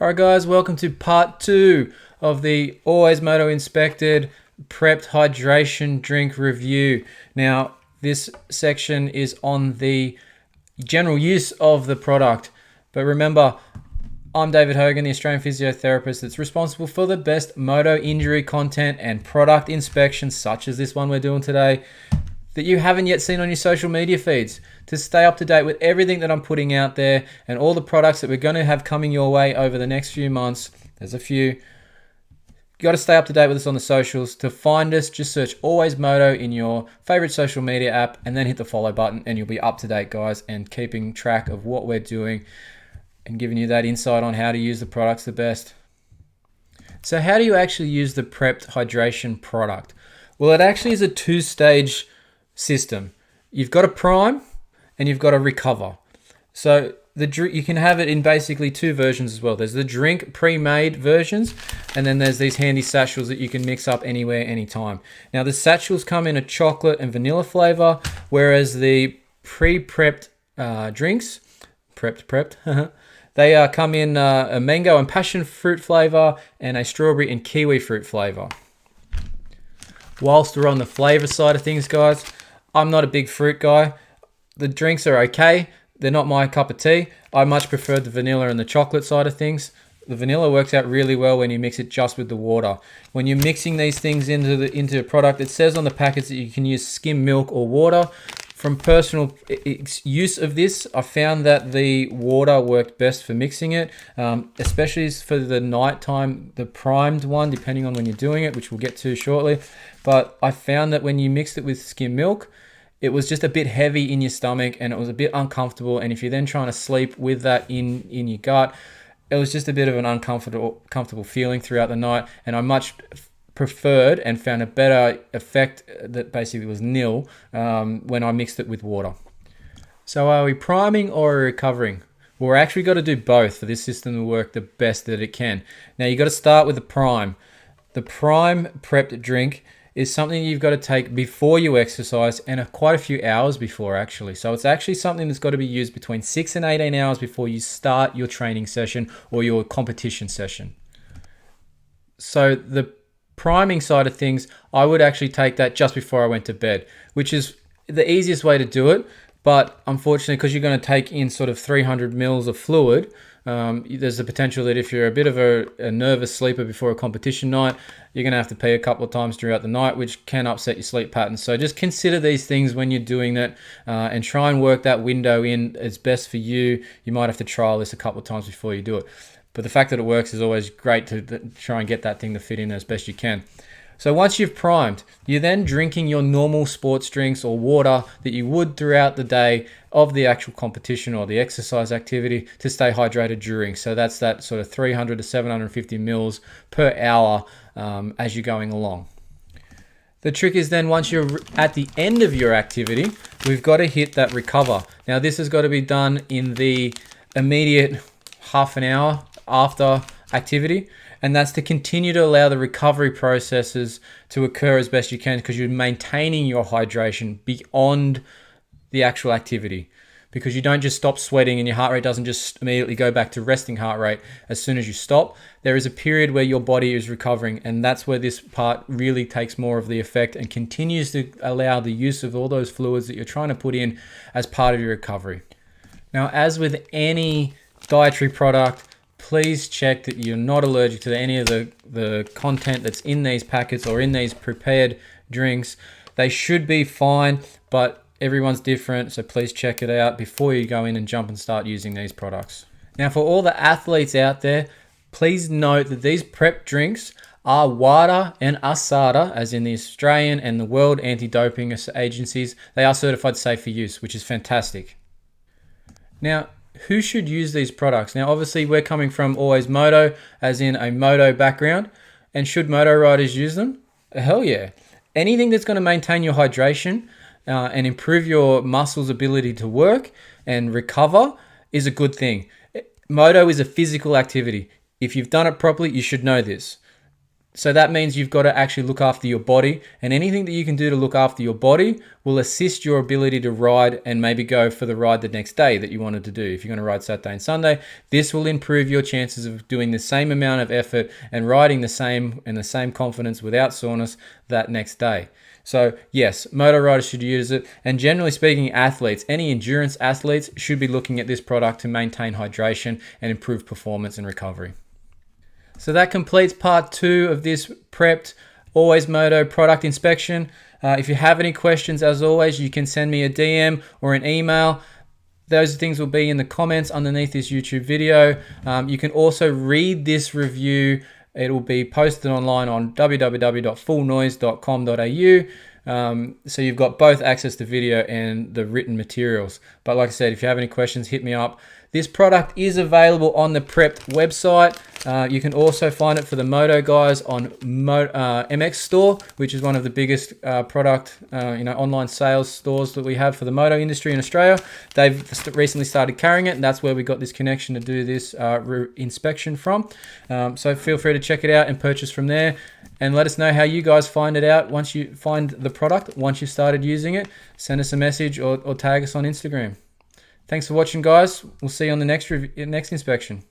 Alright guys, welcome to part 2 of the AlwaysMoto Inspected Prepped Hydration Drink Review. Now, this section is on the general use of the product. But remember, I'm David Hogan, the Australian physiotherapist that's responsible for the best moto injury content and product inspections, such as this one we're doing today, that you haven't yet seen on your social media feeds. To stay up to date with everything that I'm putting out there and all the products that we're going to have coming your way over the next few months, there's a few. You got to stay up to date with us on the socials. To find us, just search AlwaysMoto in your favorite social media app and then hit the follow button and you'll be up to date, guys, and keeping track of what we're doing and giving you that insight on how to use the products the best. So how do you actually use the prepped hydration product? Well, it actually is a two-stage system. You've got a prime and you've got a recover. So you can have it in basically two versions as well. There's the drink pre-made versions, and then there's these handy satchels that you can mix up anywhere, anytime. Now the satchels come in a chocolate and vanilla flavor, whereas the pre-prepped drinks, prepped, they come in a mango and passion fruit flavor and a strawberry and kiwi fruit flavor. Whilst we're on the flavor side of things, guys, I'm not a big fruit guy. The drinks are okay. They're not my cup of tea. I much prefer the vanilla and the chocolate side of things. The vanilla works out really well when you mix it just with the water. When you're mixing these things into a product, it says on the packets that you can use skim milk or water. From personal use of this, I found that the water worked best for mixing it, especially for the nighttime, the primed one, depending on when you're doing it, which we'll get to shortly. But I found that when you mixed it with skim milk, it was just a bit heavy in your stomach and it was a bit uncomfortable. And if you're then trying to sleep with that in your gut, it was just a bit of an uncomfortable feeling throughout the night. And I much preferred and found a better effect that basically was nil when I mixed it with water. So are we priming or recovering? Well, we're actually got to do both for this system to work the best that it can. Now you got to start with the prime. The prime prepped drink is something you've got to take before you exercise and quite a few hours before, actually. So it's actually something that's got to be used between 6 and 18 hours before you start your training session or your competition session. So the priming side of things, I would actually take that just before I went to bed, which is the easiest way to do it. But unfortunately, because you're going to take in sort of 300 mils of fluid, there's the potential that if you're a bit of a nervous sleeper before a competition night, you're going to have to pee a couple of times throughout the night, which can upset your sleep patterns. So just consider these things when you're doing that and try and work that window in as best for you. You might have to trial this a couple of times before you do it. But the fact that it works is always great to try and get that thing to fit in as best you can. So once you've primed, you're then drinking your normal sports drinks or water that you would throughout the day of the actual competition or the exercise activity to stay hydrated during. So that's that sort of 300 to 750 mils per hour as you're going along. The trick is then once you're at the end of your activity, we've got to hit that recover. Now this has got to be done in the immediate half an hour after activity. And that's to continue to allow the recovery processes to occur as best you can because you're maintaining your hydration beyond the actual activity. Because you don't just stop sweating and your heart rate doesn't just immediately go back to resting heart rate as soon as you stop. There is a period where your body is recovering, and that's where this part really takes more of the effect and continues to allow the use of all those fluids that you're trying to put in as part of your recovery. Now, as with any dietary product, please check that you're not allergic to any of the content that's in these packets or in these prepared drinks. They should be fine, but everyone's different, so please check it out before you go in and jump and start using these products. Now, for all the athletes out there, please note that these prep drinks are WADA and ASADA, as in the Australian and the World Anti-Doping Agencies. They are certified safe for use, which is fantastic. Now, who should use these products? Now, obviously, we're coming from AlwaysMoto, as in a moto background. And should moto riders use them? Hell yeah. Anything that's going to maintain your hydration and improve your muscles' ability to work and recover is a good thing. Moto is a physical activity. If you've done it properly, you should know this. So that means you've got to actually look after your body, and anything that you can do to look after your body will assist your ability to ride and maybe go for the ride the next day that you wanted to do. If you're going to ride Saturday and Sunday, this will improve your chances of doing the same amount of effort and riding the same confidence without soreness that next day. So yes, moto riders should use it, and generally speaking, athletes, any endurance athletes should be looking at this product to maintain hydration and improve performance and recovery. So that completes part 2 of this prepped AlwaysMoto product inspection. If you have any questions, as always, you can send me a DM or an email. Those things will be in the comments underneath this YouTube video. You can also read this review. It will be posted online on www.fullnoise.com.au. So you've got both access to video and the written materials. But like I said, if you have any questions, hit me up. This product is available on the Prepped website. You can also find it for the Moto guys on MX Store, which is one of the biggest product online sales stores that we have for the moto industry in Australia. They've recently started carrying it, and that's where we got this connection to do this inspection from. So feel free to check it out and purchase from there. And let us know how you guys find it out once you find the product, once you've started using it. Send us a message or tag us on Instagram. Thanks for watching, guys. We'll see you on the next inspection.